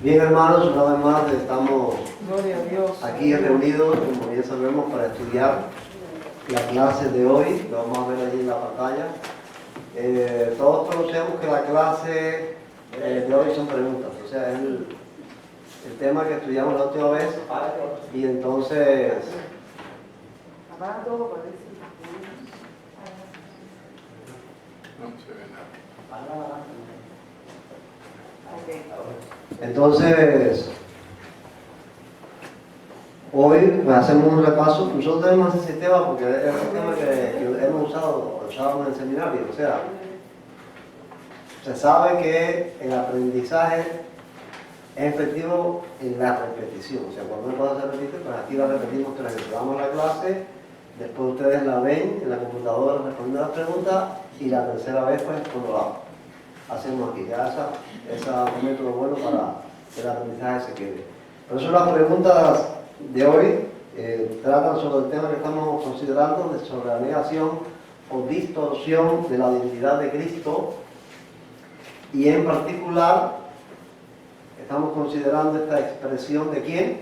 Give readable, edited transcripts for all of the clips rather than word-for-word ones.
Bien, hermanos, una vez más estamos Gloria a Dios. aquí reunidos, como ya sabemos, para estudiar la clase de hoy, que vamos a ver allí en la pantalla. Todos conocemos que la clase de hoy son preguntas, o sea, es el tema que estudiamos la última vez, y entonces Apaga todo para ver No se ve nada. Entonces, hoy hacemos un repaso. Nosotros tenemos ese sistema porque es un sistema que hemos usábamos en el seminario. O sea, se sabe que el aprendizaje es efectivo en la repetición. O sea, cuando una cosa se repite, pues aquí la repetimos 3 veces. Damos la clase, después ustedes la ven en la computadora, responden las preguntas, y la tercera vez, pues, cuando la hacemos aquí. Ya ese método bueno para que el aprendizaje se quede. Por eso las preguntas de hoy tratan sobre el tema que estamos considerando, sobre la negación o distorsión de la identidad de Cristo, y en particular estamos considerando esta expresión de ¿quién?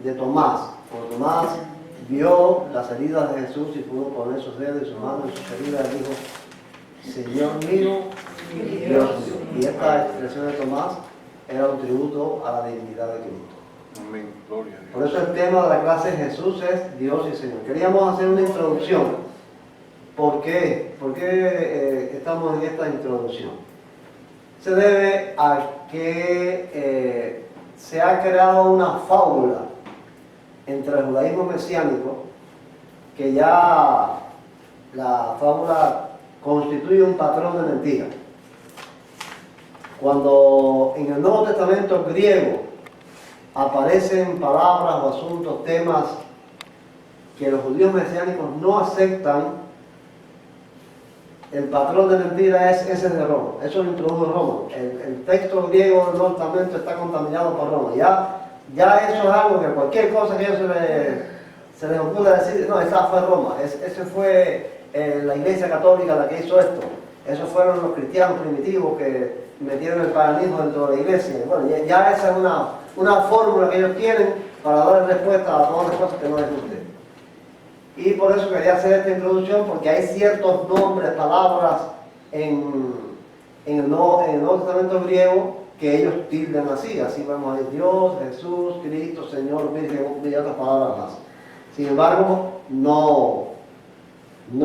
De Tomás. Cuando Tomás vio las heridas de Jesús y pudo poner sus dedos y sus manos en sus heridas, dijo: Señor mío y Dios mío. Y esta expresión de Tomás era un tributo a la divinidad de Cristo. Amén. Gloria a Dios. Por eso el tema de la clase Jesús es Dios y Señor. Queríamos hacer una introducción. ¿Por qué? ¿Por qué estamos en esta introducción? Se debe a que se ha creado una fábula entre el judaísmo mesiánico, que ya la fábula constituye un patrón de mentira. Cuando en el Nuevo Testamento griego aparecen palabras o asuntos, temas que los judíos mesiánicos no aceptan, el patrón de mentira es ese de Roma. Eso lo introdujo Roma. El texto griego del Nuevo Testamento está contaminado por Roma. Ya eso es algo que cualquier cosa que se les ocurra decir, no, esa fue Roma. Ese fue la Iglesia Católica la que hizo esto. Esos fueron los cristianos primitivos que metieron el paganismo dentro de la Iglesia. Bueno, ya esa es una fórmula que ellos tienen para dar respuesta a todas las cosas que no les gusten. Y por eso quería hacer esta introducción, porque hay ciertos nombres, palabras en el Nuevo Testamento griego que ellos tilden así. Así vemos ahí: Dios, Jesús, Cristo, Señor, Virgen y otras palabras más. Sin embargo, no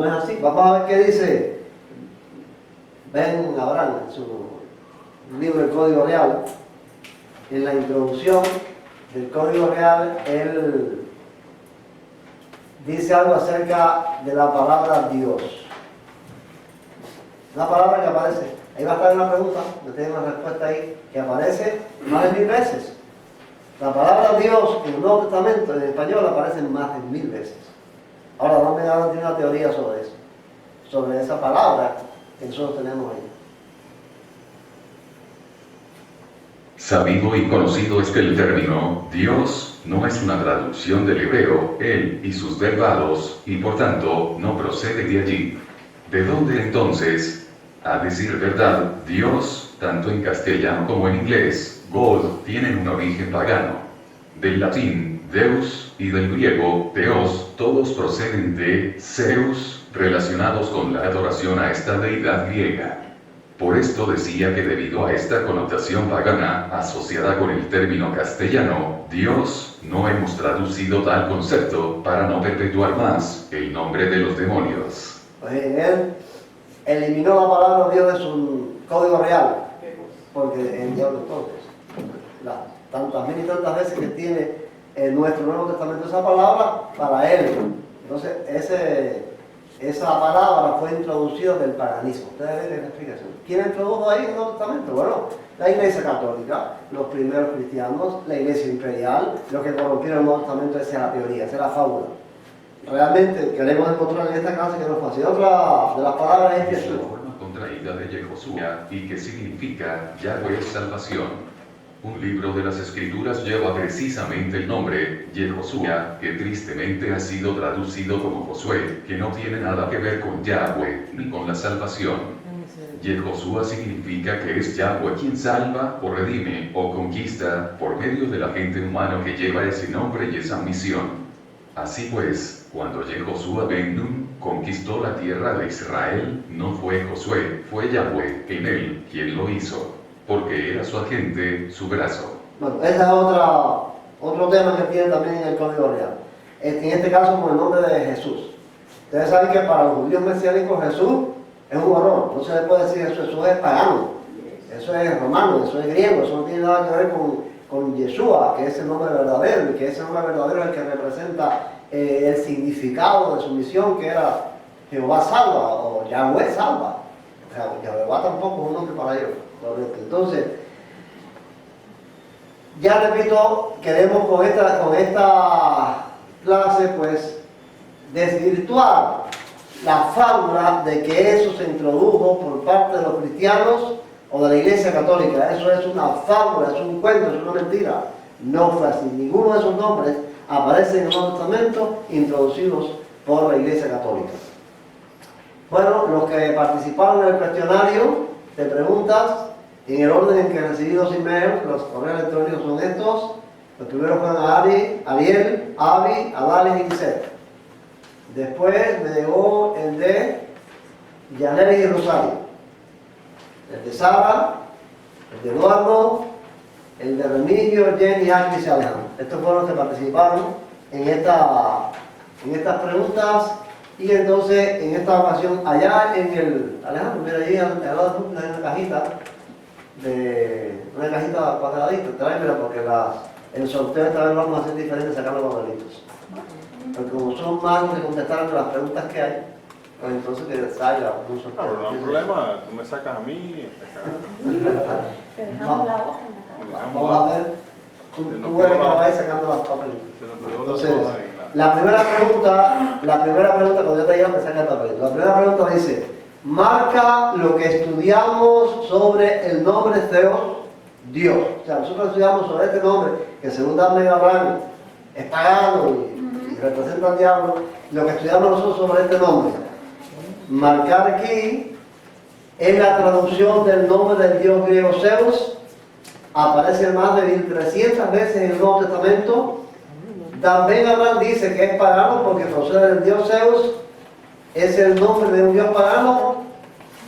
es así. Vamos a ver qué dice Ben Abraham en su libro El Código Real. En la introducción del Código Real, él dice algo acerca de la palabra Dios. Una palabra que aparece, ahí va a estar una pregunta, que tiene una respuesta ahí, que aparece más de 1000 veces. La palabra Dios en el Nuevo Testamento, en español, aparece más de 1000 veces. Ahora, vamos a dar una teoría sobre eso, sobre esa palabra que nosotros tenemos ahí. Sabido y conocido es que el término Dios no es una traducción del hebreo, él y sus derivados, y por tanto no procede de allí. ¿De dónde entonces? A decir verdad, Dios, tanto en castellano como en inglés, God, tienen un origen pagano. Del latín, Deus, y del griego, Theos, todos proceden de Zeus, relacionados con la adoración a esta deidad griega. Por esto decía que debido a esta connotación pagana, asociada con el término castellano, Dios, no hemos traducido tal concepto para no perpetuar más el nombre de los demonios. Pues él eliminó la palabra Dios de su Código Real, porque el diablo entonces, tantas mil y tantas veces que tiene en nuestro Nuevo Testamento esa palabra, para él. Entonces, esa palabra fue introducida del paganismo. Ustedes ven la explicación. ¿Quién introdujo ahí en el Nuevo Testamento? Bueno, la Iglesia Católica, los primeros cristianos, la Iglesia Imperial. Los que corrompieron el Nuevo Testamento, esa es la teoría, esa es la fábula. Realmente queremos encontrar en esta clase que no es fácil. Otra de las palabras es Es la Jesús. forma contraída de Yehoshua, y que significa Yahweh es salvación. Un libro de las Escrituras lleva precisamente el nombre, Yehoshua, que tristemente ha sido traducido como Josué, que no tiene nada que ver con Yahweh, ni con la salvación. Yehoshua significa que es Yahweh quien salva o redime o conquista por medio del agente humano que lleva ese nombre y esa misión. Así pues, cuando Yehoshua ben Nun conquistó la tierra de Israel, no fue Josué, fue Yahweh en él quien lo hizo, porque era su agente, su brazo. Bueno, ese es otro tema que tiene también en el Código Real. En este caso con el nombre de Jesús. Ustedes saben que para los judíos mesiánicos Jesús es un horror. No se le puede decir eso, eso es pagano. Eso es romano, eso es griego, eso no tiene nada que ver con Yeshua, que es el nombre verdadero, y que ese nombre verdadero es el que representa el significado de su misión, que era Jehová salva, o Yahweh salva. O sea, Jehová tampoco es un nombre para ellos. Entonces, ya repito, queremos con esta clase, pues, desvirtuar la fábula de que eso se introdujo por parte de los cristianos o de la Iglesia Católica. Eso es una fábula, es un cuento, es una mentira. No fue así. Ninguno de esos nombres aparece en el Nuevo Testamento introducidos por la Iglesia Católica. Bueno, los que participaron en el cuestionario de preguntas, en el orden en que recibí 2 emails, los correos electrónicos son estos. Los primeros fueron a Ariel, Avi, Adales y Lisette. Después me llegó el de Yaneli y Rosario, el de Sara, el de Eduardo, el de Remigio, Jenny, Agnes y Alejandro. Estos fueron los que participaron en estas preguntas. Y entonces, en esta ocasión, allá en el... Alejandro, mira ahí al lado de una cajita cuadradita, tráemela porque el sorteo esta vez lo vamos a hacer diferente sacando los papelitos. Porque como son magos de contestar las preguntas que hay, pues entonces que salga un sorteo. Claro, no hay problema, tú me sacas a mí. Te dejamos la hoja. Vamos a ver, tú eres que la vayas sacando los papelitos. Entonces, la primera pregunta, cuando yo te diga me saca el papelito. La primera pregunta dice, marca lo que estudiamos sobre el nombre Theos, Dios. O sea, nosotros estudiamos sobre este nombre, que según Dan Abraham es pagano y representa al diablo. Lo que estudiamos nosotros sobre este nombre. Marcar aquí es la traducción del nombre del dios griego Zeus. Aparece más de 1300 veces en el Nuevo Testamento. Dan Abraham dice que es pagano porque procede del dios Zeus. Es el nombre de un dios pagano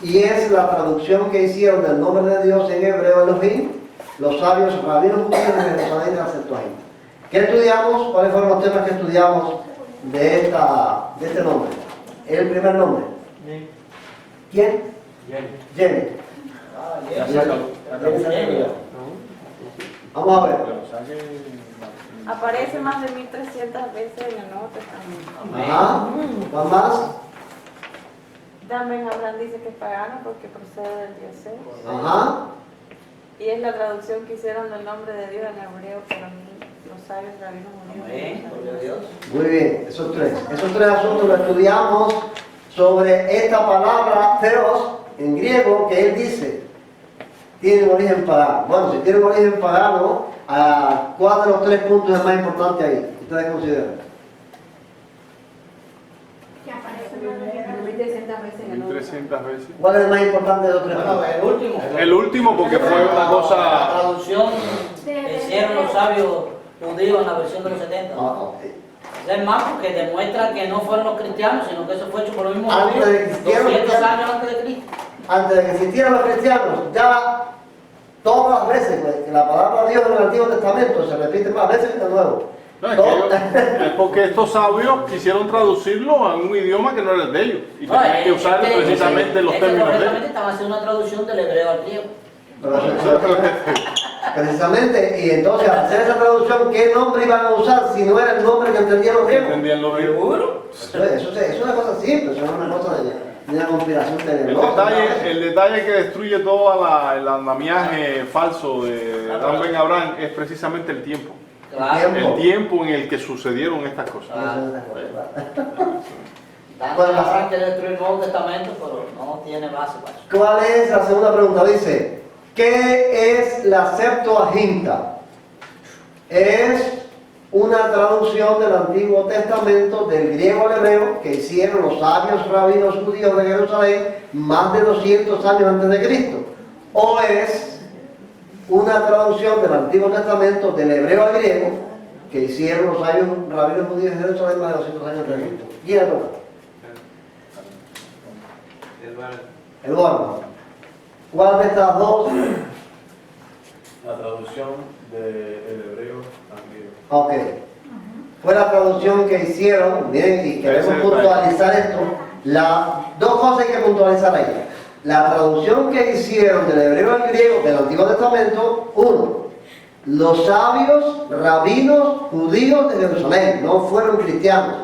y es la traducción que hicieron del nombre de Dios en hebreo Elohim, los sabios rabinos judíos de Jerusalén de la Septuaginta. ¿Qué estudiamos? ¿Cuáles fueron los temas que estudiamos de este nombre? El primer nombre. ¿Quién? Jenny. Vamos a ver. Aparece más de 1300 veces en el Nuevo Testamento. Ajá. ¿Cuál más? También Abraham dice que es pagano porque procede del dios Zeus. Ajá. Y es la traducción que hicieron del nombre de Dios en hebreo para los sabios rabinos judíos. Muy bien, esos tres asuntos los estudiamos sobre esta palabra Theos en griego que él dice tiene un origen pagano. Bueno, si tiene un origen pagano, ¿cuál de los 3 puntos es más importante ahí? ¿Ustedes consideran? Que aparece más de 1300 veces en el Nuevo 1300 veces. ¿Cuál es el más importante de los 3 puntos? El último. El último porque fue una La cosa... traducción que hicieron los sabios judíos en la versión de los 70. Es más porque demuestra que no fueron los cristianos, sino que eso fue hecho por los mismos Antes judíos de que existieran 200 los años antes de Cristo. Antes de que existieran los cristianos, ya todas las veces pues, que la palabra de Dios en el Antiguo Testamento se repite más veces que en el Nuevo. No, es porque estos sabios quisieron traducirlo a un idioma que no era el de ellos. Y tenían que usar precisamente los términos de correctamente ellos. estaban haciendo una traducción del hebreo al griego. Precisamente, y entonces al hacer esa traducción, ¿qué nombre iban a usar si no era el nombre que entendían los griegos? ¿Entendían lo mismo? Eso es una cosa simple, eso es una cosa de una conspiración tenebrosa. El detalle que destruye todo el andamiaje falso de Dan Ben Abraham es precisamente el tiempo. Claro. El tiempo en el que sucedieron estas cosas. Dan Abraham quiere destruir el Nuevo Testamento, pero no tiene base para eso. ¿Cuál es la segunda pregunta? Dice, ¿qué es la Septuaginta? Es una traducción del Antiguo Testamento del griego al hebreo que hicieron los sabios rabinos judíos de Jerusalén más de 200 años antes de Cristo, o es una traducción del Antiguo Testamento del hebreo al griego que hicieron los sabios rabinos judíos de Jerusalén más de 200 años antes de Cristo. ¿Quién es Eduardo? ¿Cuál de estas dos? La traducción del hebreo al griego. Ok. Fue la traducción que hicieron, bien, y queremos puntualizar esto. Dos cosas hay que puntualizar ahí. La traducción que hicieron del hebreo al griego del Antiguo Testamento, uno, los sabios rabinos judíos de Jerusalén, no fueron cristianos,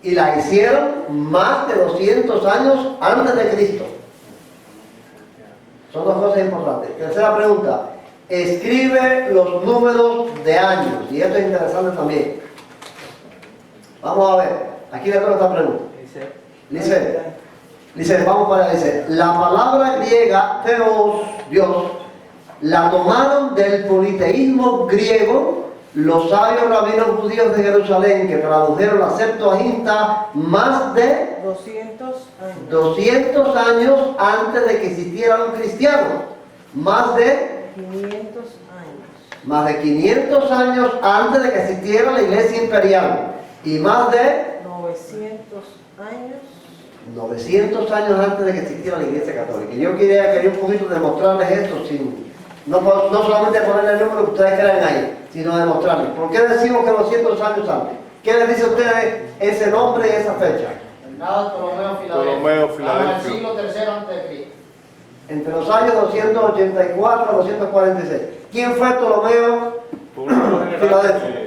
y la hicieron más de 200 años antes de Cristo. Son dos cosas importantes. Tercera pregunta, escribe los números de años, y esto es interesante también. Vamos a ver, aquí le tengo esta pregunta. Dice, vamos para allá, dice, la palabra griega, Theos, Dios, la tomaron del politeísmo griego los sabios rabinos judíos de Jerusalén que tradujeron la Septuaginta más de 200 años antes de que existiera un cristiano. Más de 500 años antes de que existiera la iglesia imperial. Y más de 900 años antes de que existiera la iglesia católica. Y yo quería un poquito demostrarles esto no solamente ponerle el número que ustedes crean ahí, sino demostrarles. ¿Por qué decimos que 200 años antes? ¿Qué les dice a ustedes ese nombre y esa fecha? Reinado Ptolomeo Filadelfio. Siglo III a.C. Entre los años 284 a 246. ¿Quién fue Ptolomeo Filadelfio?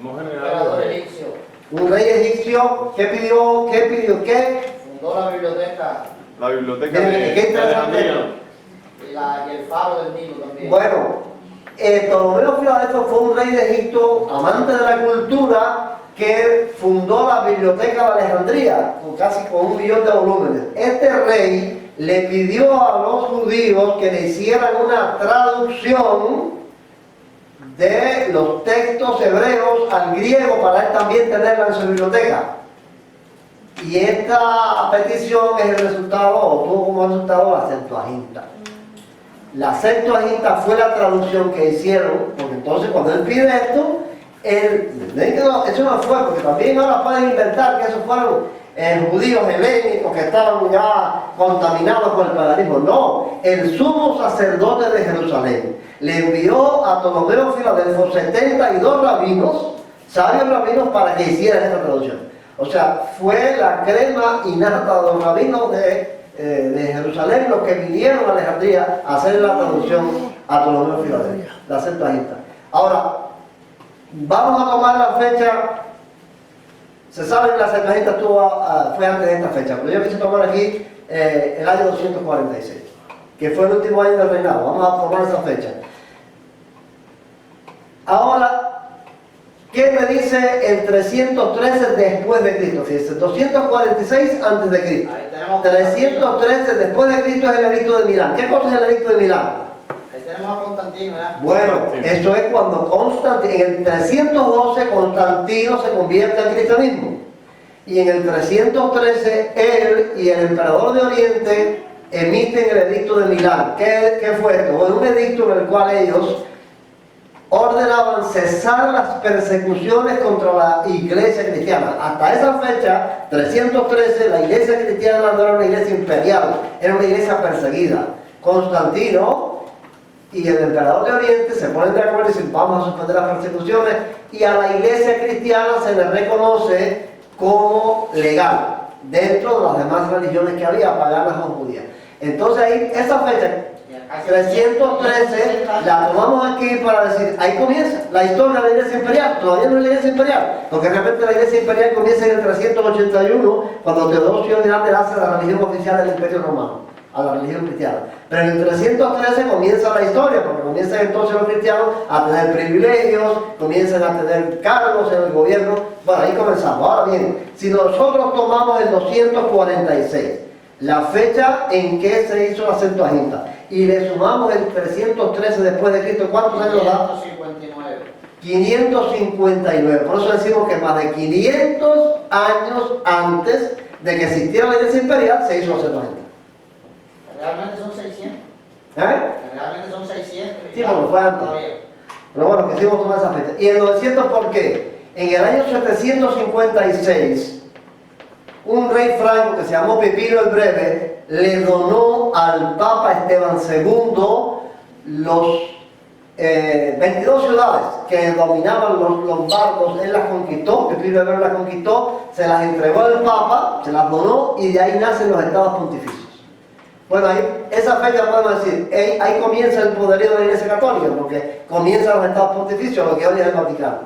Emperador egipcio. Un rey egipcio que pidió qué? Fundó la biblioteca. La biblioteca Miren, qué interesante. Y el faro del Nilo también. Bueno, Ptolomeo Filadelfo fue un rey de Egipto, amante de la cultura, que fundó la biblioteca de Alejandría, con 1 millón de volúmenes. Este rey le pidió a los judíos que le hicieran una traducción de los textos hebreos al griego para él también tenerla en su biblioteca. Y esta petición es el resultado, o tuvo como resultado la Septuaginta. La Septuaginta fue la traducción que hicieron, porque entonces cuando él pide esto, eso no fue, porque también ahora pueden inventar que esos fueron judíos helénicos que estaban ya contaminados por el paganismo. No, el sumo sacerdote de Jerusalén le envió a Ptolomeo Filadelfo 72 rabinos, sabios rabinos, para que hicieran esta traducción. O sea, fue la crema innata de los rabinos de Jerusalén los que vinieron a Alejandría a hacer la traducción a Ptolomeo Filadelfo, la Septuaginta. Ahora, vamos a tomar la fecha. Se sabe que la Septuaginta fue antes de esta fecha, pero yo quise tomar aquí el año 246, que fue el último año del reinado. Vamos a tomar esa fecha. Ahora, ¿qué me dice el 313 después de Cristo? Fíjense, 246 antes de Cristo. 313 después de Cristo es el edicto de Milán. ¿Qué cosa es el edicto de Milán? Ahí tenemos a Constantino, ¿verdad? Bueno, eso es cuando Constantino, en el 312 Constantino se convierte al cristianismo. Y en el 313 él y el emperador de Oriente emiten el edicto de Milán. ¿Qué fue esto? Bueno, un edicto en el cual ellos ordenaban cesar las persecuciones contra la iglesia cristiana. Hasta esa fecha, 313, la iglesia cristiana no era una iglesia imperial, era una iglesia perseguida. Constantino y el emperador de Oriente se ponen de acuerdo y dicen, vamos a suspender las persecuciones, y a la iglesia cristiana se le reconoce como legal dentro de las demás religiones que había, paganas o judías. Entonces ahí, esa fecha 313 la tomamos aquí para decir, ahí comienza la historia de la iglesia imperial. Todavía no es la iglesia imperial, porque realmente la iglesia imperial comienza en el 381, cuando Teodosio el Grande hace la religión oficial del Imperio Romano, a la religión cristiana. Pero en el 313 comienza la historia, porque comienzan entonces los cristianos a tener privilegios, comienzan a tener cargos en el gobierno. Bueno, ahí comenzamos. Ahora bien, si nosotros tomamos el 246, la fecha en que se hizo la Septuaginta, y le sumamos el 313 después de Cristo, ¿cuántos años da? 559. Por eso decimos que más de 500 años antes de que existiera la Iglesia Imperial se hizo la Septuaginta. Realmente son 600. Realmente son 600. Sí, porque fue antes. Pero bueno, que quisimos tomar esa fecha. ¿Y el 900 por qué? En el año 756, un rey franco que se llamó Pipino el Breve le donó al Papa Esteban II los 22 ciudades que dominaban los lombardos. Él las conquistó, Pipino el Breve las conquistó, se las entregó al Papa, se las donó y de ahí nacen los estados pontificios. Bueno, ahí, esa fecha podemos decir, ahí comienza el poderío de la Iglesia Católica, porque comienzan los estados pontificios, lo que hoy es el Vaticano.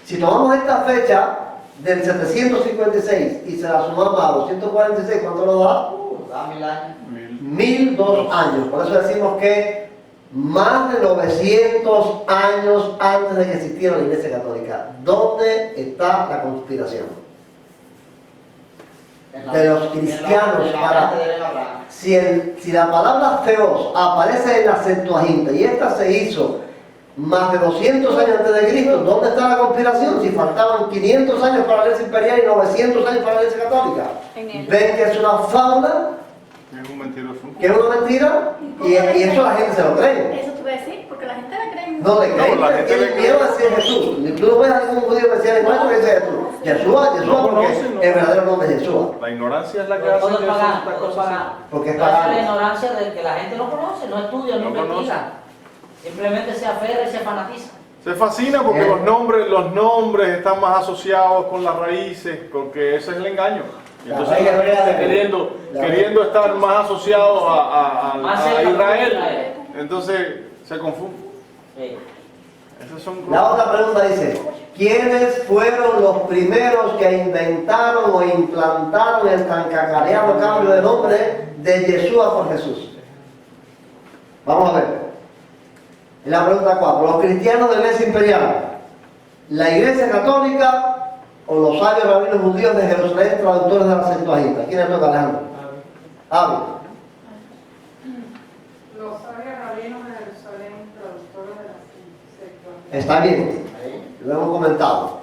Si tomamos esta fecha del 756 y se la sumamos a 246, ¿cuánto nos da? Da 1000 años. 1002 años. Por eso decimos que más de 900 años antes de que existiera la Iglesia Católica. ¿Dónde está la conspiración? De los cristianos para... Si la palabra Theos aparece en la Septuaginta y esta se hizo más de 200 años antes de Cristo, ¿dónde está la conspiración? Si faltaban 500 años para la Iglesia Imperial y 900 años para la Iglesia Católica. ¿Ven que es una fábula? Es un mentiroso. ¿Que es una mentira? Y eso la gente se lo cree. Eso te voy a decir, porque la gente le cree. No le creen, No, la gente tienen le miedo a decir Jesús. Tú no ves a ningún judío que decía, no que dice Jesús. Yeshua, porque el verdadero nombre es Yeshua. La ignorancia es la que hace Todo es que pagano, estas todo es cosas pagano. Porque es Esa es la pagano. ignorancia de que la gente no conoce, no estudia, no No investiga. Simplemente se aferra y se fanatiza. se fascina porque los nombres están más asociados con las raíces, porque ese es el engaño. Y La entonces raíz la gente hebrea queriendo estar más asociados Más a cerca con Israel, Israel. entonces se confunde. Sí. Esos son La otra pregunta dice, ¿quiénes fueron los primeros que inventaron o implantaron el tan cacareado cambio de nombre de Yeshua por Jesús? Vamos a ver. La pregunta 4. ¿Los cristianos de la Iglesia Imperial, la Iglesia Católica o los sabios rabinos judíos de Jerusalén, traductores de la Septuaginta? ¿Quién es toca, Alejandro? Ave. Los sabios rabinos de Jerusalén, traductores de la Septuaginta. Está bien, lo hemos comentado.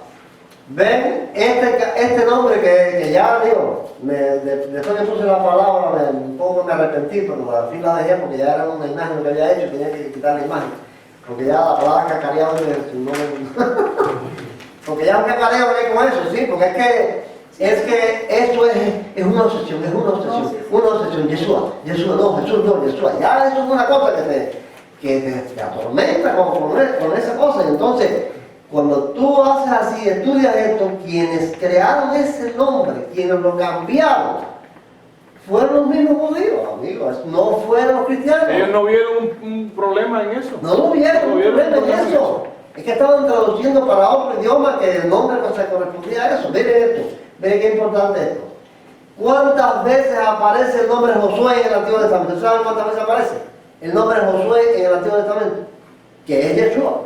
Ven, este nombre que ya digo, después que puse la palabra un poco me arrepentí, pero al fin la dejé porque ya era una imagen que había hecho, tenía que quitar la imagen. Porque ya la palabra cacareado no porque ya un cacareo viene con eso, sí, porque es que esto es una obsesión, una obsesión, Yeshua, no, Jesús no, Yeshua. Ya eso es una cosa que te atormenta con esa cosa. Y entonces, cuando tú haces así, estudias esto, quienes crearon ese nombre, quienes lo cambiaron, fueron los mismos judíos, amigos, no fueron los cristianos. Ellos no vieron un problema en eso. No lo vieron, No un vieron problema en problema en eso. Es que estaban traduciendo para otro idioma que el nombre no se correspondía a eso. Miren esto, miren qué importante esto. ¿Cuántas veces aparece el nombre Josué en el Antiguo Testamento? ¿Saben cuántas veces aparece el nombre Josué en el Antiguo Testamento? Que es Yeshua.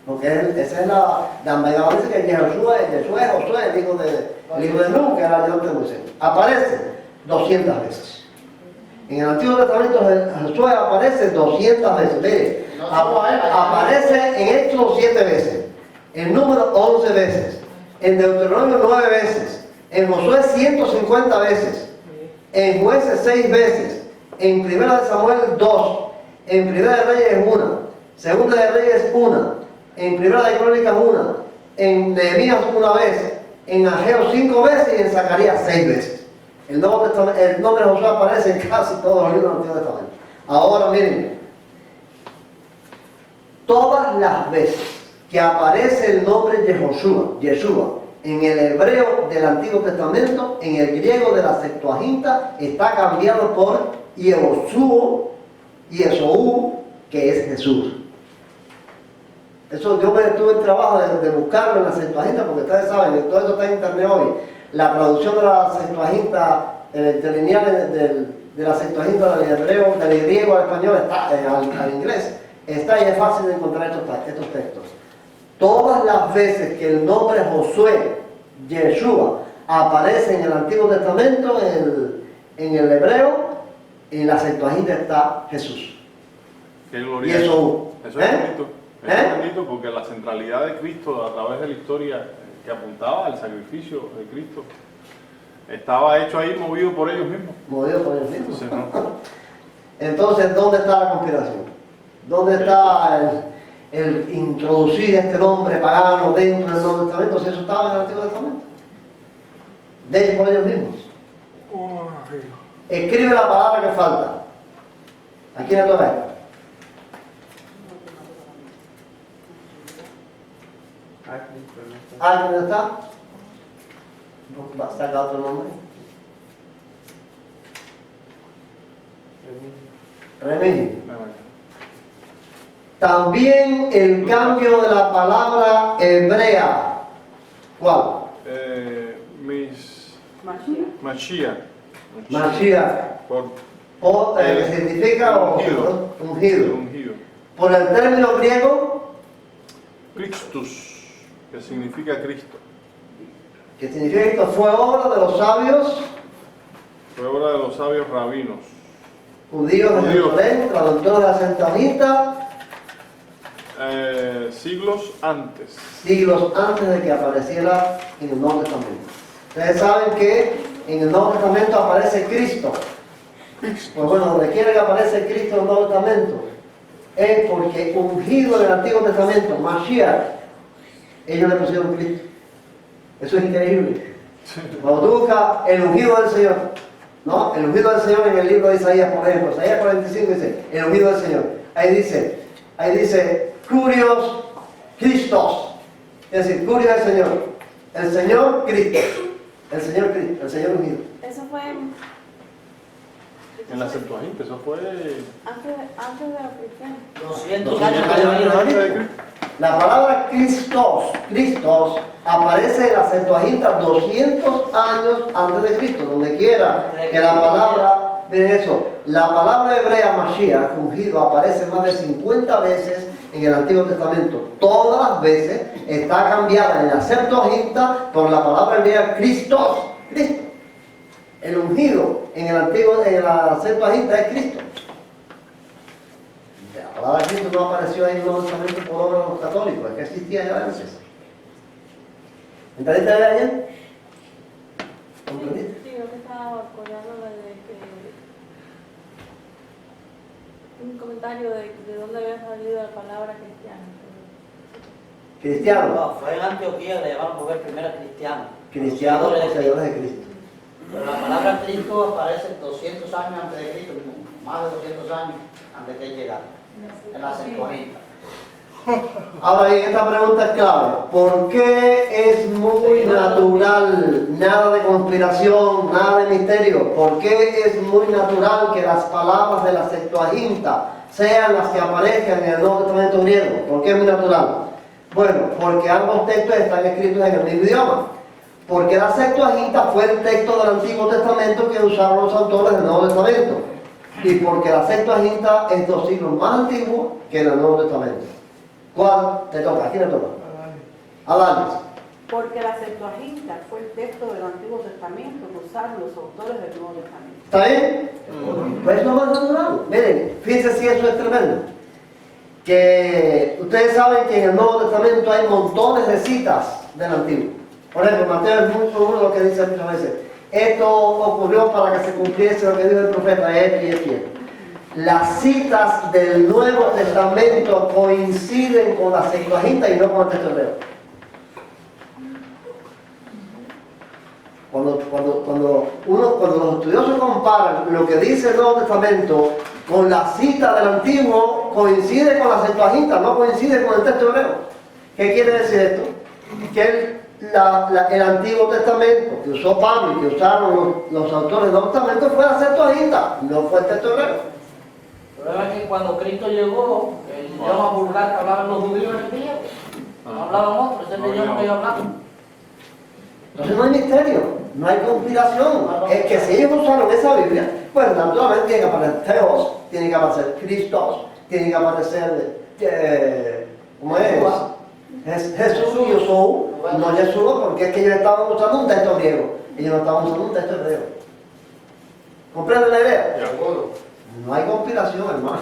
Porque esa es la ambigüedad que Yeshua es Josué, el hijo de Nun, que era el ayudante de Moisés. Aparece 200 veces. En el Antiguo Testamento Josué aparece 200 veces. Mire, aparece en Éxodo 7 veces, en Número 11 veces, en Deuteronomio 9 veces, en Josué 150 veces, en Jueces 6 veces, en Primera de Samuel 2, en Primera de Reyes 1, Segunda de Reyes 1, en Primera de Crónicas 1, en Nehemías 1 vez, en Ageo 5 veces y en Zacarías 6 veces. El nombre de Josué aparece en casi todos los libros del Antiguo Testamento. Ahora miren, todas las veces que aparece el nombre de Yeshua, en el hebreo del Antiguo Testamento, en el griego de la Septuaginta, está cambiado por Yeshua, que es Jesús. Eso yo me tuve el trabajo de buscarlo en la Septuaginta, porque ustedes saben, todo esto está en internet hoy. La traducción de la Septuaginta, interlineal de la Septuaginta del hebreo, del griego al español, está, al inglés, está y es fácil de encontrar estos textos. Todas las veces que el nombre Josué, Yeshua, aparece en el Antiguo Testamento, en el hebreo, en la Septuaginta está Jesús. Qué gloria. Yeshua. Eso es bonito. Es bendito porque la centralidad de Cristo a través de la historia que apuntaba al sacrificio de Cristo estaba hecho ahí, movido por ellos mismos. Movido por ellos mismos. Entonces, ¿no? Entonces, ¿dónde está la conspiración? ¿Dónde está el introducir este nombre pagano dentro del Nuevo Testamento? Si eso estaba en el Antiguo Testamento. De ellos por ellos mismos. Escribe la palabra que falta. ¿A quién le toca? ¿Alguien no está? ¿Va a sacar otro nombre? Remigio. También el cambio de la palabra hebrea. ¿Cuál? Mashiach. Mashiach. Que significa ungido. Por el término griego, Christus, que significa Cristo. que significa que esto fue obra de los sabios Fue obra de los sabios rabinos. judíos de Jerusalén, traductores de la Septuaginta, Siglos antes. siglos antes de que apareciera en el Nuevo Testamento. Ustedes saben que en el Nuevo Testamento aparece Cristo. Pues bueno, donde quiera que aparece Cristo en el Nuevo Testamento, es porque ungido en el Antiguo Testamento, Mashiach, ellos le pusieron Cristo. Eso es increíble. Cuando tú buscas el ungido del Señor, ¿no? El ungido del Señor en el libro de Isaías, por ejemplo, Isaías 45 dice, el ungido del Señor. Ahí dice, Curios Christos. Es decir, Curio del Señor. El Señor Cristo. El Señor Cristo, el Señor ungido. Eso fue En la Septuaginta, eso fue antes de los cristianos. 200 años antes de Cristo. La palabra Christos, aparece en la Septuaginta 200 años antes de Cristo. Donde quiera que la palabra, miren eso, la palabra hebrea Mashiach, ungido, aparece más de 50 veces en el Antiguo Testamento. Todas las veces está cambiada en la Septuaginta por la palabra hebrea Christos, Cristo. El ungido en la Septuaginta es Cristo. La palabra Cristo no apareció ahí en el Nuevo Testamento por obra de los católicos, es que existía ya antes. ¿Entendiste bien? ¿Comprendiste? Sí, yo que estaba acordándome de que un comentario de dónde había salido la palabra cristiano. Cristiano. No, fue en Antioquía que le llamaron por vez primera cristiano. Cristianos, seguidores de Cristo. Pero la palabra Cristo aparece 200 años antes de Cristo, más de 200 años antes de él llegar. En la Septuaginta. Ahora bien, esta pregunta es clave. ¿Por qué es muy natural, nada de conspiración, nada de misterio? ¿Por qué es muy natural que las palabras de la Septuaginta sean las que aparezcan en el Nuevo Testamento griego? ¿Por qué es muy natural? Bueno, porque ambos textos están escritos en el mismo idioma. Porque la Septuaginta fue el texto del Antiguo Testamento que usaron los autores del Nuevo Testamento. Y porque la Septuaginta es 2 siglos más antiguo que el Nuevo Testamento. ¿Cuál te toca? ¿A quién le toca? A Daniel. Porque la Septuaginta fue el texto del Antiguo Testamento que usaron los autores del Nuevo Testamento. ¿Está bien? Pues es lo más natural. Miren, fíjense si eso es tremendo. Que ustedes saben que en el Nuevo Testamento hay montones de citas del Antiguo. Por ejemplo, Mateo es muy seguro lo que dice muchas veces. Esto ocurrió para que se cumpliese lo que dijo el profeta, esto y esto. Las citas del Nuevo Testamento coinciden con la Septuaginta y no con el texto hebreo. Cuando los estudiosos comparan lo que dice el Nuevo Testamento con la cita del Antiguo, coincide con la Septuaginta, no coincide con el texto hebreo. ¿Qué quiere decir esto? Que el Antiguo Testamento que usó Pablo y que usaron los autores del Nuevo Testamento fue la Septuaginta, no fue el texto hebreo. El problema es que cuando Cristo llegó, el idioma vulgar que hablaban los judíos era el griego. No hablaban otro, ese es el idioma que ellos hablaban. Entonces no hay misterio, no hay conspiración. Es que si ellos usaron esa Biblia, pues naturalmente tiene que aparecer Teos, tiene que aparecer Cristos, tiene que aparecer, ¿cómo es? Jesús y Yeshua, no Yeshua, porque es que ellos estaban usando un texto griego, ellos no estaban usando un texto hebreo. ¿Comprenden la idea? No hay conspiración, hermano.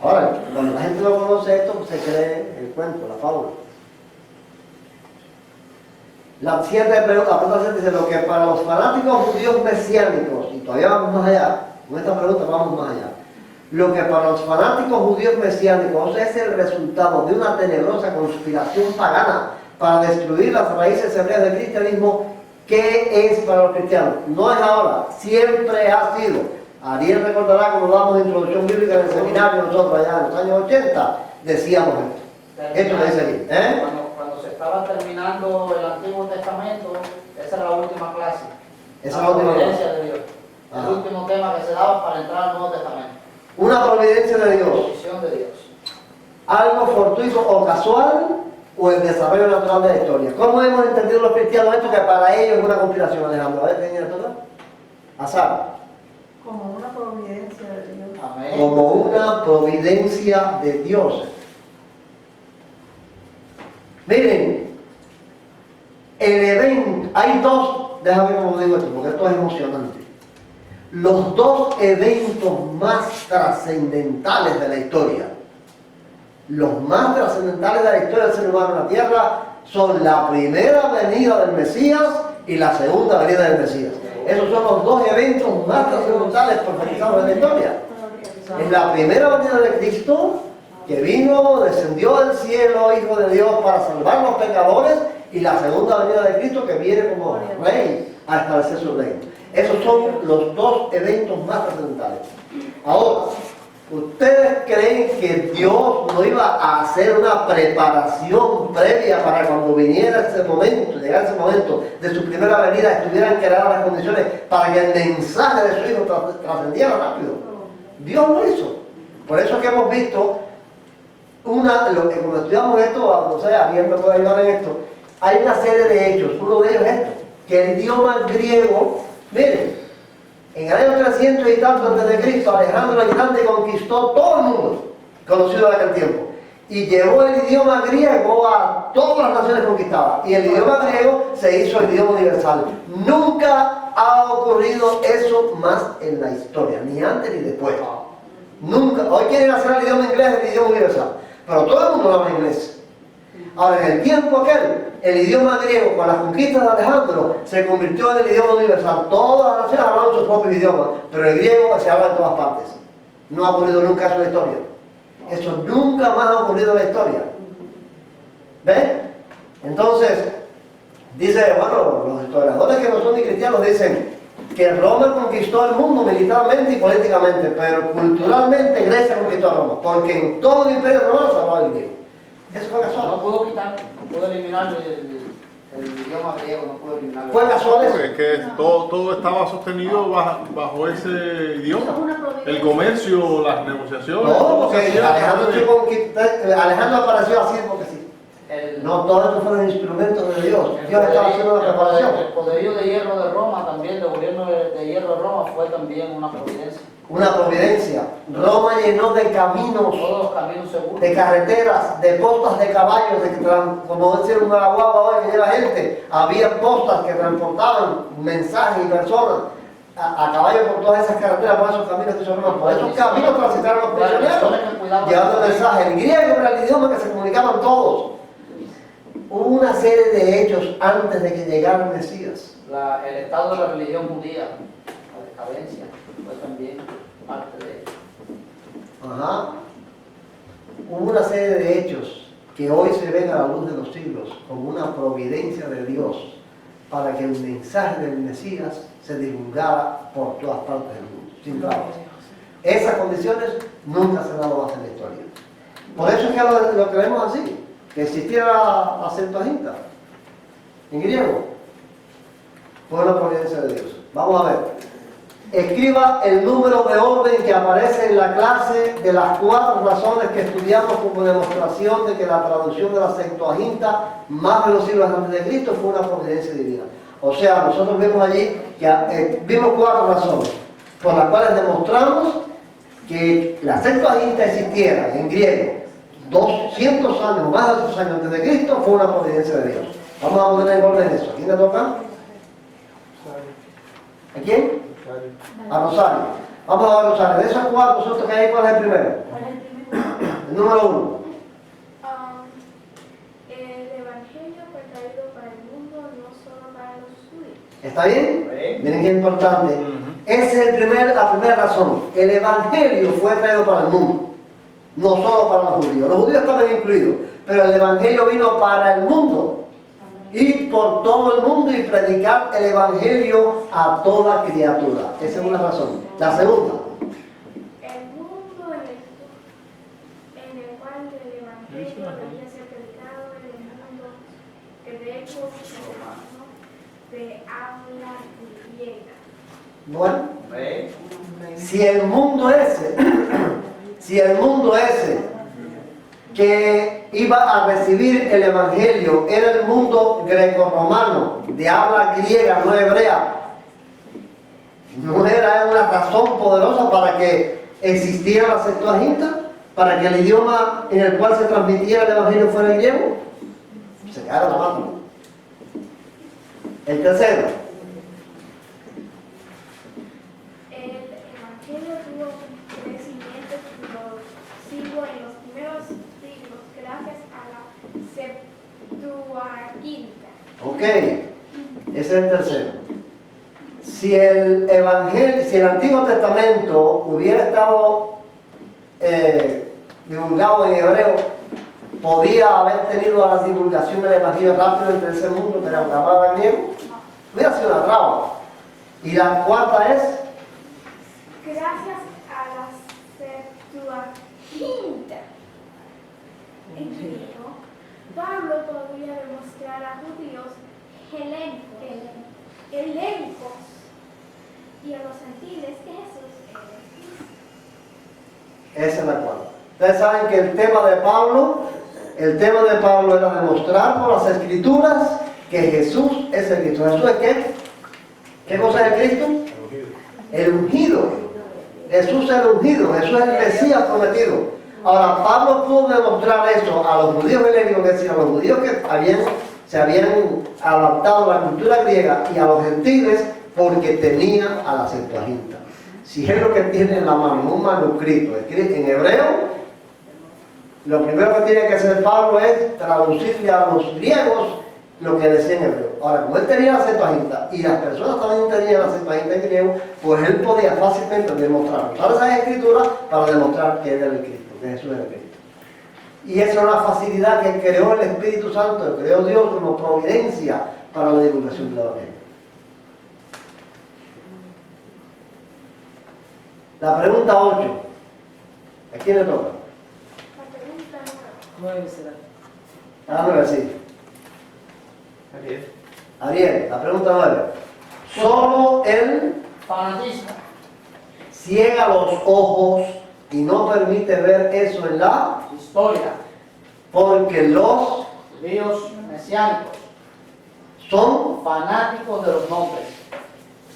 Ahora, cuando la gente no conoce esto, pues se cree el cuento, la fábula. La siguiente pregunta, dice, lo que para los fanáticos judíos mesiánicos, y todavía vamos más allá, con esta pregunta vamos más allá, lo que para los fanáticos judíos mesiánicos es el resultado de una tenebrosa conspiración pagana para destruir las raíces hebreas del cristianismo, ¿qué es para los cristianos? No es ahora, siempre ha sido. Ariel recordará cuando damos de introducción bíblica en el seminario, nosotros allá en los años 80, decíamos esto. Esto me dice aquí. Cuando se estaba terminando el Antiguo Testamento, esa era la última clase. Esa es la última providencia clase. de Dios. El último tema que se daba para entrar al Nuevo Testamento. Una providencia de Dios. Provisión de Dios. Algo fortuito o casual o el desarrollo natural de la historia. ¿Cómo hemos entendido los cristianos esto que para ellos es una conspiración, Alejandro? A ver, ¿tenía esto? Azar. Como una providencia de Dios. Amén. Como una providencia de Dios. Miren, el evento, hay dos, déjame ver cómo digo esto, porque esto es emocionante. Los dos eventos más trascendentales de la historia, los más trascendentales de la historia del ser humano en la tierra, son la primera venida del Mesías y la segunda venida del Mesías. Esos son los dos eventos más trascendentales profetizados en la historia. Es la primera venida de Cristo, que vino, descendió del cielo, Hijo de Dios, para salvar a los pecadores, y la segunda venida de Cristo, que viene como Rey a establecer su reino. Esos son los dos eventos más trascendentales. Ahora, ¿ustedes creen que Dios no iba a hacer una preparación previa para cuando viniera ese momento, llegara ese momento de su primera venida, estuvieran creadas las condiciones para que el mensaje de su Hijo trascendiera rápido? Dios lo hizo. Por eso es que hemos visto lo que cuando estudiamos esto, no sé, alguien me puede ayudar en esto, hay una serie de hechos. Uno de ellos es esto, que el idioma griego, miren, en el año 300 y tanto antes de Cristo, Alejandro el Grande conquistó todo el mundo conocido de aquel tiempo y llevó el idioma griego a todas las naciones conquistadas, y el idioma griego se hizo el idioma universal. Nunca ha ocurrido eso más en la historia, ni antes ni después. Nunca. Hoy quieren hacer el idioma inglés el idioma universal, pero todo el mundo habla inglés. Ahora, en el tiempo aquel, el idioma griego, con las conquistas de Alejandro, se convirtió en el idioma universal. Todas las naciones hablan su propio idioma, pero el griego se habla en todas partes. No ha ocurrido nunca eso en la historia. Eso nunca más ha ocurrido en la historia. ¿Ven? Entonces, dice, bueno, los historiadores que no son ni cristianos dicen que Roma conquistó el mundo militarmente y políticamente, pero culturalmente Grecia conquistó a Roma, porque en todo el imperio romano se hablaba el griego. Eso fue casual. No pudo quitar, no pudo eliminar el idioma griego, no pudo eliminarlo. Fue casual eso. Es que todo estaba sostenido bajo ese idioma. El comercio, las negociaciones. No, todo porque se hacía a Alejandro, través de- Alejandro apareció así porque sí. No, todos estos fueron instrumentos de Dios. Dios estaba haciendo una preparación. El poderío de hierro de Roma también, el gobierno de hierro de Roma fue también una providencia. Una providencia. Roma llenó de caminos, Todos los caminos seguros. de carreteras, de postas de caballos, como decir una guagua hoy que lleva gente. Había postas que transportaban mensajes y personas a caballo por todas esas carreteras, por esos caminos que son Roma. Por esos caminos transitaron los prisioneros, llevando mensajes. El griego era el idioma que se comunicaban todos. Hubo una serie de hechos antes de que llegara el Mesías. El estado de la religión judía, la decadencia, fue también parte de ello. Ajá. Hubo una serie de hechos que hoy se ven a la luz de los siglos como una providencia de Dios para que el mensaje del Mesías se divulgara por todas partes del mundo, sin trabas. Esas condiciones nunca se han dado más en la historia. Por eso es que lo creemos así, que existiera la Septuaginta en griego. Fue una providencia de Dios. Vamos a ver. Escriba el número de orden que aparece en la clase de las 4 razones que estudiamos como demostración de que la traducción de la Septuaginta más de los siglos antes de Cristo fue una providencia divina. O sea, nosotros vimos allí que vimos 4 razones por las cuales demostramos que la Septuaginta existiera en griego 200 años, más de 200 años antes de Cristo, fue una providencia de Dios. Vamos a poner en orden eso. ¿A quién le toca? ¿A quién? A Rosario. Vamos a ver Rosario. De esos 4, nosotros que hay, ¿cuál es el primero? El número 1. El Evangelio fue traído para el mundo, no solo para los judíos. ¿Está bien? Miren qué importante. Esa es la primera razón. El Evangelio fue traído para el mundo, no solo para los judíos. Los judíos estaban incluidos, pero el Evangelio vino para el mundo. Ir por todo el mundo y predicar el Evangelio a toda criatura. Esa es una razón. La segunda. El mundo en el cual el Evangelio debía ser predicado en el mundo griego y romano de habla griega. Bueno, si el mundo ese que iba a recibir el Evangelio era el mundo greco-romano, de habla griega, no hebrea, no era una razón poderosa para que existiera la Septuaginta, para que el idioma en el cual se transmitía el Evangelio fuera el griego. Se quedaron la mano. El tercero. El Evangelio tuvo un crecimiento progresivo en los primeros siglos gracias a la Septuaginta. Ok, ese es el tercero. Si el Antiguo Testamento hubiera estado divulgado en hebreo, podía haber tenido la divulgación del Evangelio rápido entre ese mundo que era hablaba griego, hubiera sido una traba. Y la cuarta es, Gracias a la Septuaginta en griego, Pablo podría demostrar a judíos helénicos y a los gentiles que Jesús era Cristo. esa es la cuarta. Ustedes saben que el tema de Pablo era demostrar por las Escrituras que Jesús es el Cristo. ¿Jesús es qué? ¿Qué cosa es el Cristo? El ungido. Jesús es el ungido, Jesús es el Mesías prometido. Ahora, Pablo pudo demostrar eso a los judíos helénicos, es decir, a los judíos que se habían adaptado a la cultura griega, y a los gentiles porque tenían a la Septuaginta. Si es lo que tiene en la mano, un manuscrito escrito en hebreo, lo primero que tiene que hacer Pablo es traducirle a los griegos lo que decía en hebreo. Ahora, como él tenía la Septuaginta y las personas también tenían la Septuaginta en griego, pues él podía fácilmente demostrar, usar esas escrituras para demostrar que él era el Cristo, que Jesús era el Cristo. Y esa es una facilidad que creó el Espíritu Santo, que creó Dios como providencia para la divulgación del Evangelio. La pregunta 8. ¿A quién le toca? La pregunta 9 será. Ah, no, sí. Ariel, la pregunta 9. Solo el Fanatismo. ciega los ojos y no permite ver eso en la Historia. porque los Judíos mesiánicos. son, Fanáticos de los nombres.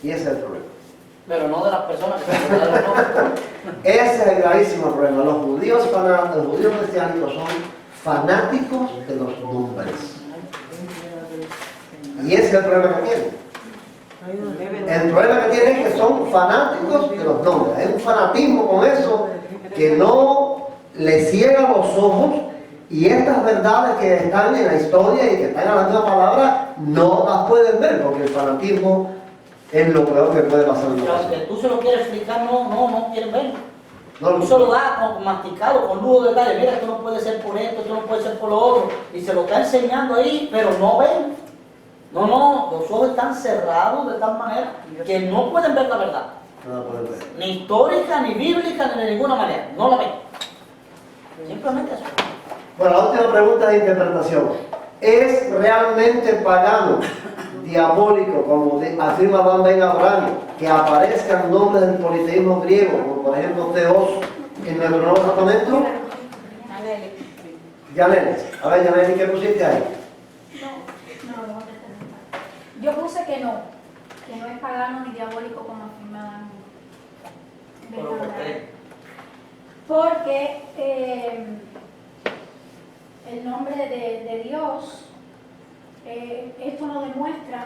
y ese es el problema. Pero no de las personas que se de los nombres. Ese es el gravísimo problema. Los judíos cristianos son fanáticos de los nombres. Y ese es el problema que tienen. El problema que tienen es que son fanáticos de los nombres. Hay un fanatismo con eso que no les ciega los ojos, y estas verdades que están en la historia y que están en la misma palabra no las pueden ver, porque el fanatismo es lo peor que puede pasar en la Pero vida. que tú se lo quieres explicar, no quieren verlo. No, Tú se lo das como masticado, con lujo de detalle. Mira, esto no puede ser por esto, esto no puede ser por lo otro. Y se lo está enseñando ahí, pero no ven. No, los ojos están cerrados de tal manera que no pueden ver la verdad. no la pueden ver. Ni histórica, ni bíblica, ni de ninguna manera. No la ven. Simplemente eso. Bueno, la última pregunta de interpretación. ¿Es realmente pagano, diabólico, como afirma Van Ben Abraham, que aparezcan nombres del politeísmo griego, como por ejemplo Theos, en nuestro Nuevo Testamento? Yanelis. A ver, Yanelis, ¿qué pusiste ahí? No. Yo puse que no es pagano ni diabólico como afirmaban. ¿Por qué? Porque el nombre de Dios, esto nos demuestra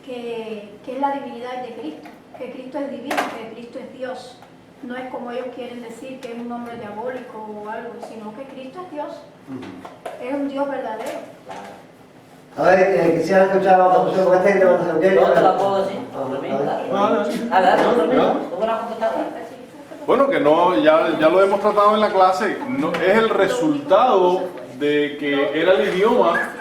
que es la divinidad de Cristo, que Cristo es divino, que Cristo es Dios. no es como ellos quieren decir que es un nombre diabólico o algo, sino que Cristo es Dios, es un Dios verdadero. A ver, quisiera escuchar la otra opción con esta interpretación. Yo te la puedo decir. Bueno, que no, ya lo hemos tratado en la clase, no, es el resultado de que era el idioma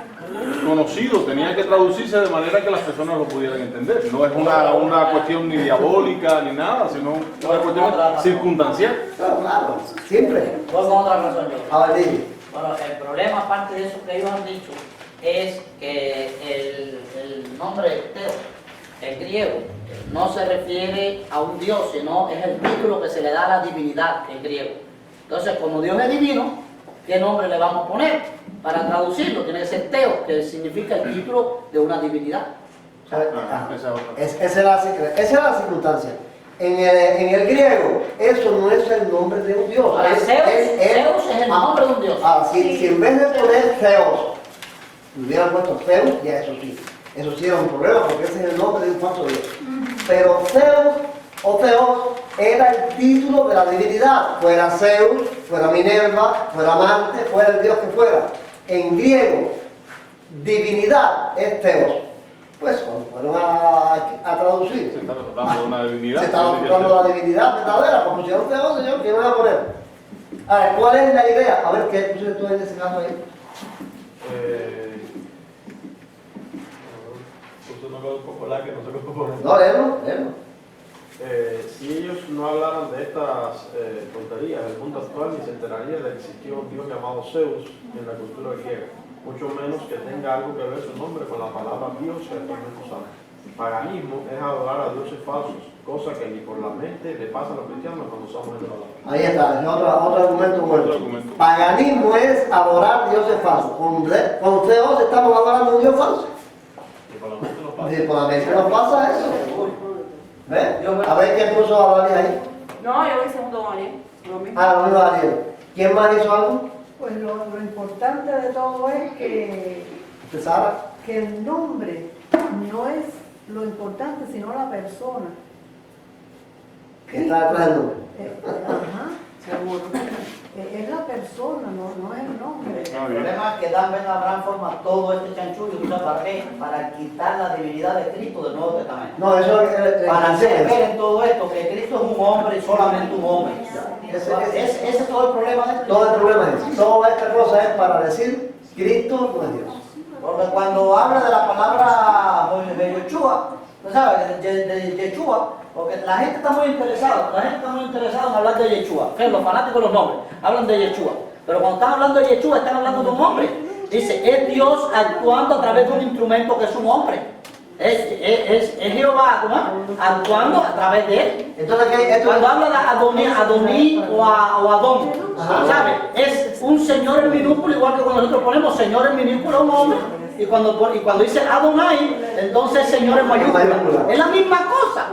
conocido, tenía que traducirse de manera que las personas lo pudieran entender. No es una cuestión ni diabólica ni nada, sino una cuestión circunstancial. Claro, siempre. Voy con otra razón yo. A ver, dime. Bueno, el problema, aparte de eso que ellos han dicho, es que el nombre Teos, el griego, no se refiere a un Dios, sino es el título que se le da a la divinidad en griego. Entonces, como Dios es divino, ¿qué nombre le vamos a poner? Para traducirlo, tiene que ser Teos, que significa el título de una divinidad. Esa es la circunstancia. En el griego, eso no es el nombre de un Dios. Ahora, Zeus es el nombre de un Dios. Si en vez de poner Zeus, hubieran puesto Zeus, ya eso sí era un problema, porque ese es el nombre de un falso Dios. Pero Zeus o Theos era el título de la divinidad, fuera Zeus, fuera Minerva, fuera Marte, fuera el Dios que fuera. En griego, divinidad es Theos. Pues cuando fueron a traducir, Se está tratando de una divinidad. se estaba buscando la divinidad verdadera, como pusieron Theos, señor, ¿qué van a poner? A ver, ¿cuál es la idea? A ver, ¿qué pusiste tú en ese caso ahí? Puso un nombre popular que no sé cómo poner. No, léelo. Si ellos no hablaran de estas tonterías del mundo actual, ni se enterarían de que existió un dios llamado Zeus en la cultura griega, mucho menos que tenga algo que ver su nombre con la palabra Dios que actualmente usamos. Paganismo es adorar a dioses falsos, cosa que ni por la mente le pasa a los cristianos cuando usamos esta palabra. Ahí está, es otro argumento bueno. Paganismo es adorar dioses falsos. Con Zeus estamos adorando un dios falso. Ni por la mente nos pasa. Ni por la mente nos pasa eso. ¿Ves? A ver quién puso a Daniel ahí. No, yo voy segundo María. Lo mismo. Ah, lo mismo Daniel. ¿Quién más hizo algo? Pues lo importante de todo es que Sara. el nombre no es lo importante, sino la persona. ¿Qué está detrás del nombre? Ajá. Seguro. Es la persona, no es el nombre. El problema es que dan una gran forma todo este chanchullo, ¿tú sabes para qué? Para quitar la divinidad de Cristo del Nuevo Testamento. No, eso es Para hacer ver en todo esto que Cristo es un hombre y solamente un hombre. Ese es todo el problema de esto. todo el problema es, toda esta cosa es para decir Cristo no es Dios. Porque cuando habla de la palabra de Yeshua, ¿tú sabes? De Yeshua, porque la gente está muy interesada, en hablar de Yeshua. Los fanáticos de los nombres hablan de Yeshua. Pero cuando están hablando de Yeshua, están hablando de un hombre. Dice, es Dios actuando a través de un instrumento que es un hombre. Es Jehová, ¿no? Actuando a través de él. Entonces, ¿qué? Cuando habla de Adoní o Adón, ¿sabes? Es un señor en minúsculo, igual que cuando nosotros ponemos señor en minúsculo a un hombre. Y cuando dice Adonai, entonces señor en mayúscula. Es la misma cosa.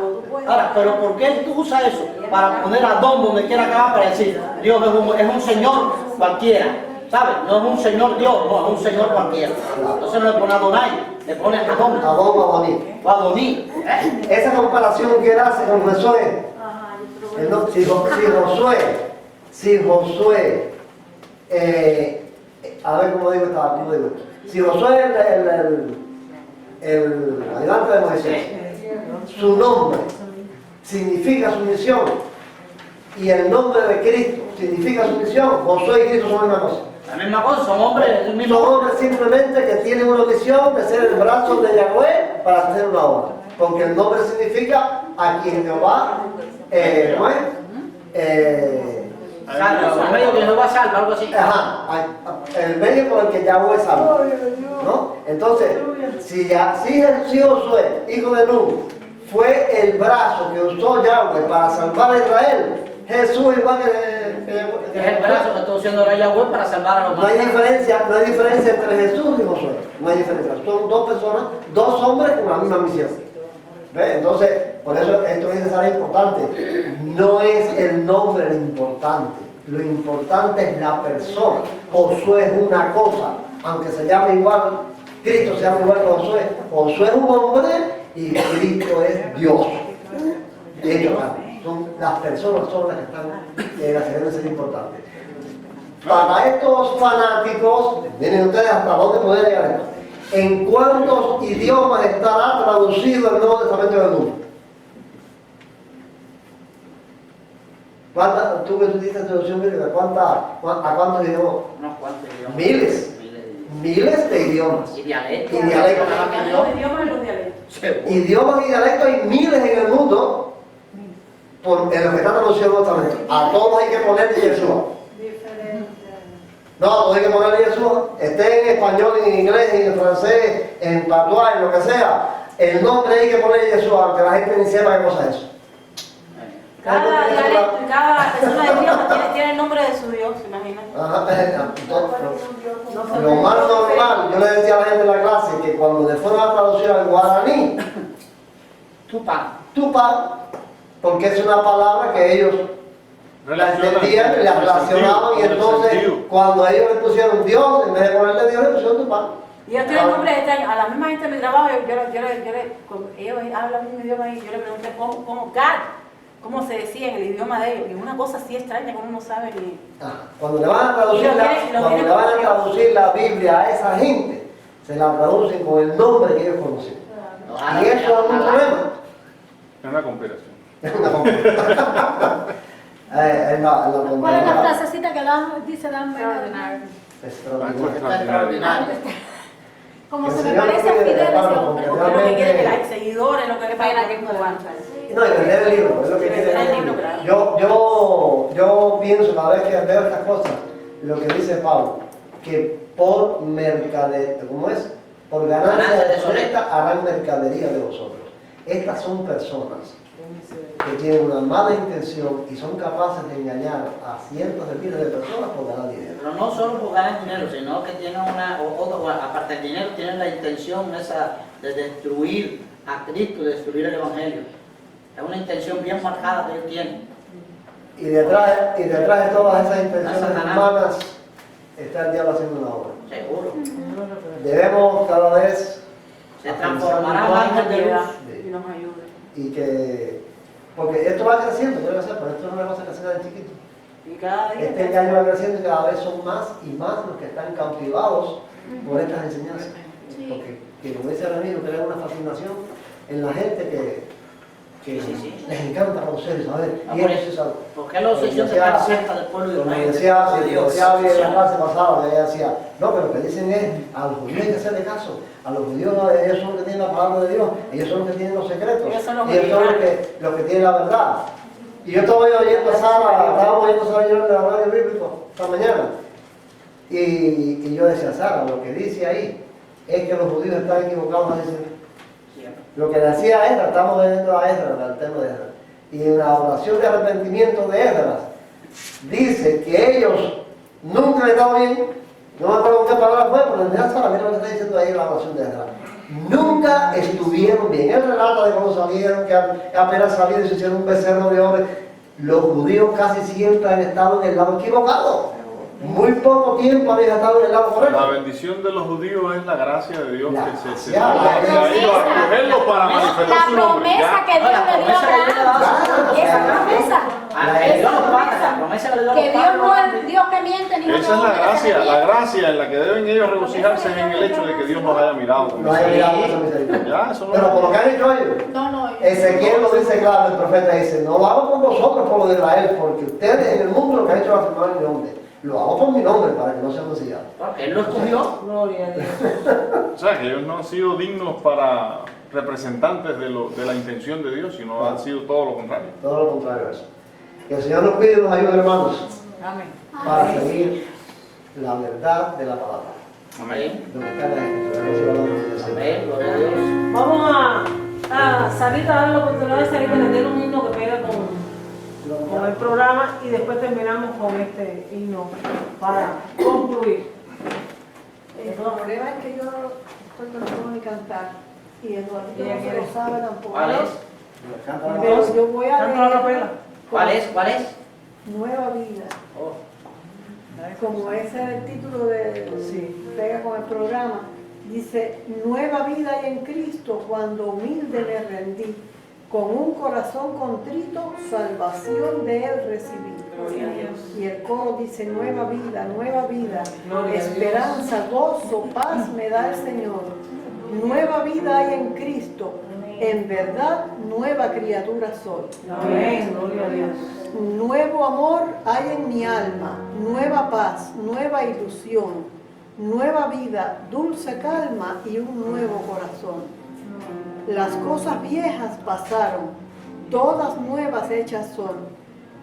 Ahora, pero ¿por qué tú usas eso? Para poner Adón donde quiera que va para decir, Dios es un señor cualquiera. ¿Sabes? No es un señor Dios, no, es un señor cualquiera. Entonces no le pone Adonai, le pone Adón. Adón o Adoní. O Adoní. Esa comparación que él hace con Josué, si Josué, a ver cómo digo esta, cómo digo. Si Josué el ayudante de Moisés, su nombre significa sumisión y el nombre de Cristo significa sumisión, Josué y Cristo son una cosa. La misma cosa, son hombres, el mismo Son hombres simplemente que tienen una misión de ser el brazo de Yahweh para hacer una obra. Porque el nombre significa a quien Jehová, salva, el medio que Jehová salva, algo así. Ajá, el medio por el que Yahweh salva. ¿No? Entonces, si Josué, hijo de Nun, fue el brazo que usó Yahweh para salvar a Israel, Jesús igual que Es el brazo que está usando ahora Yahweh para salvar a los no hay demás. diferencia entre Jesús y Josué. No hay diferencia. Son dos personas, dos hombres con la misma misión. ¿Ve? Entonces, por eso esto es importante. No es el nombre lo importante. Lo importante es la persona. Josué es una cosa, aunque se llame igual, Cristo se llama igual que Josué. Josué es un hombre y Cristo es Dios. Ellos también. las personas son las que están las que deben ser importantes. Para estos fanáticos, miren ustedes hasta dónde puede llegar esto. ¿En cuántos idiomas estará traducido el Nuevo Testamento del mundo? Tú que estudiaste traducción bíblica, ¿a cuántos idiomas? Unos cuantos idiomas. Miles. Miles de idiomas. Y dialectos. Y dialectos. Los idiomas y los dialectos. Idiomas y dialectos hay miles en el mundo en los que está traducido el Nuevo Testamento. A todos hay que ponerle Yeshua. No, todos hay que ponerle Yeshua. Esté en español, en inglés, en francés, en patuá, en lo que sea. El nombre hay que ponerle Yeshua, aunque la gente ni sepa qué cosa es eso. Cada dialecto y cada persona del idioma tiene el nombre de su Dios, imagínate. Lo más normal, yo le decía a la gente en la clase que cuando le fueron a traducir al guaraní, Tupac, porque es una palabra que ellos la entendían y la relacionaban, y entonces cuando ellos le pusieron Dios, en vez de ponerle Dios, le pusieron Tupac. Y yo tengo el nombre de este año, a la misma gente de mi trabajo, ellos hablan un idioma y yo le pregunté cómo se decía en el idioma de ellos, y una cosa así extraña que uno no sabe ni... Cuando le van a traducir la Biblia a esa gente, se la traducen con el nombre que ellos conocen. Y eso es un problema. Es una conspiración. Es una conspiración. ¿Cuál es la frasecita que dice Dan? Extraordinario. Como se me parece a Fidel, Lo que quiere que los seguidores, lo que le paguen aquí en Cubano. No, y vender el libro, es lo que quiere el libro. Yo pienso cada vez que veo estas cosas, lo que dice Pablo, que por ¿cómo es? Por ganancia deshonesta harán mercadería de vosotros. Estas son personas que tienen una mala intención y son capaces de engañar a cientos de miles de personas por ganar dinero. Pero no solo por ganar dinero, sino que tienen aparte del dinero, tienen la intención esa de destruir a Cristo, de destruir el Evangelio. Es una intención bien marcada que ellos tienen. Y detrás de todas esas intenciones humanas está el diablo haciendo una obra. Seguro. Debemos cada vez se transformará más en Dios y nos ayude. Y que, porque esto va creciendo, pero esto no es una cosa que se da de chiquito. Y cada día Este engaño va creciendo y cada vez son más y más los que están cautivados por estas enseñanzas. Porque, como dice Ramiro, crea una fascinación en la gente que les encanta conocer y saber. Y ellos se saben. ¿Por qué los hechos se están cerca del pueblo de Israel? Como decía bien en la clase pasada, que ella decía, no, pero lo que dicen es, a los judíos hay que hacerle caso. A los judíos, ellos son los que tienen la palabra de Dios, ellos son los que tienen los secretos, ellos son los que tienen la verdad. Y yo estaba oyendo a Sara, estábamos oyendo a Sara en la radio bíblico esta mañana. Y yo decía, Sara, lo que dice ahí es que los judíos están equivocados a decir. Lo que decía Esdras, estamos viendo a Esdras, al tema de Esdras. Y en la oración de arrepentimiento de Esdras, dice que ellos nunca le estaban bien. No me acuerdo qué palabra fue, pero en realidad mira lo que está diciendo ahí en la oración de Esdras. Nunca estuvieron bien. Él relata de cómo salieron, que apenas salieron y se hicieron un becerro de oro. Los judíos casi siempre han estado en el lado equivocado. Muy poco tiempo habían estado en el lado correcto. La bendición de los judíos es la gracia de Dios que se la ha ido a escogerlos para manifestar su nombre. La promesa que Dios le dio a Abraham. Esa promesa. Que Dios no es Dios que miente ni esa es la gracia en la que deben ellos regocijarse en el hecho de que Dios nos haya mirado. No haya mirado con esa misericordia. Pero por lo que han hecho ellos, Ezequiel lo dice claro, el profeta dice, no lo hago por vosotros, por lo de Israel, porque ustedes en el mundo lo que han hecho es afirmar mi nombre. Lo hago por mi nombre, para que no sean mancillados. Porque Él lo escogió. Gloria a Dios. O sea, que ellos no han sido dignos para representantes de la intención de Dios, sino han sido todo lo contrario. Todo lo contrario a eso. Que el Señor nos pide y nos ayude, hermanos, para seguir la verdad de la palabra. Amén. Lo que está en la Escritura. Amén. Gloria a Dios. Vamos a salir a dar la oportunidad de salir a tener un himno que pega con el programa y después terminamos con este himno para concluir. El problema es que yo no puedo ni cantar y Eduardo no se lo sabe tampoco. ¿Cuál es? Pero yo voy a leer. ¿Cuál es? Nueva vida. Como ese es el título pega con el programa, dice, nueva vida hay en Cristo cuando humilde me rendí. con un corazón contrito, salvación de él recibí. Gloria a Dios. Y el coro dice, nueva vida, Gloria a esperanza, gozo, paz me da el Señor. Nueva vida hay en Cristo, en verdad nueva criatura soy. Amén. Gloria a Dios. Nuevo amor hay en mi alma, nueva paz, nueva ilusión, nueva vida, dulce calma y un nuevo corazón. Las cosas viejas pasaron, todas nuevas hechas son.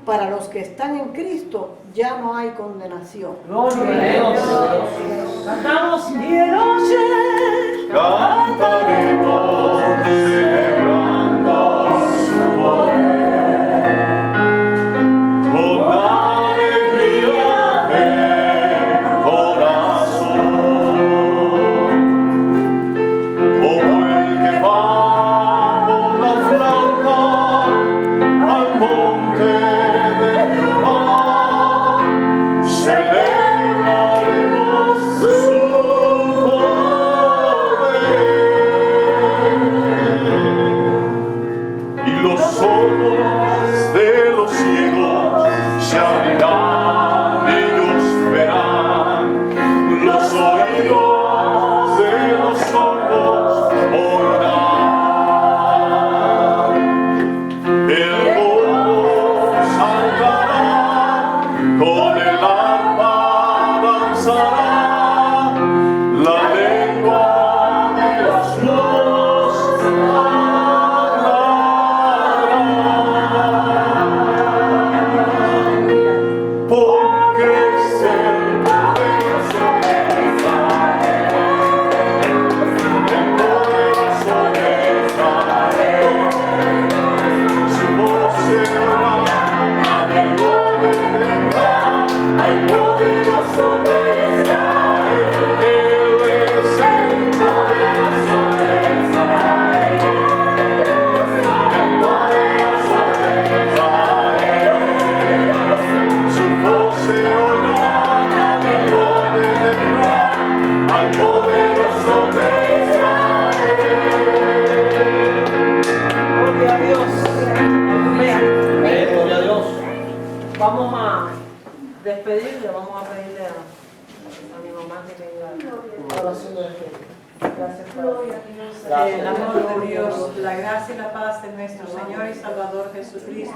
Para los que están en Cristo ya no hay condenación. Gloria a Dios. Cantamos y de noche Cantaremos celebrando su poder con alegría del corazón, como el que va con la flauta al monte de Jehová, celebraremos su y los ojos de los ciegos se abrirán, ellos verán, los oídos de los sordos oirán. El mundo saltará, con el alma danzará, la lengua de los mudos porque el poderoso de Israel, el poderoso de Israel, su voz se oirá, amigo de verdad, al poderoso de Israel, él es el poderoso de Israel, el poderoso de Israel. Su voz se oirá, amigo de verdad, al poderoso de Israel. Gloria a Dios. Amén. Gloria a Dios. Vamos a despedirle, vamos a pedirle a mi mamá que tenga oración de fe. Gracias, Padre. El amor de Dios, la gracia y la paz de nuestro Señor y Salvador Jesucristo,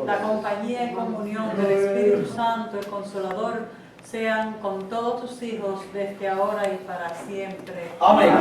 la compañía y comunión del Espíritu Santo, el Consolador, sean con todos tus hijos desde ahora y para siempre. Amén.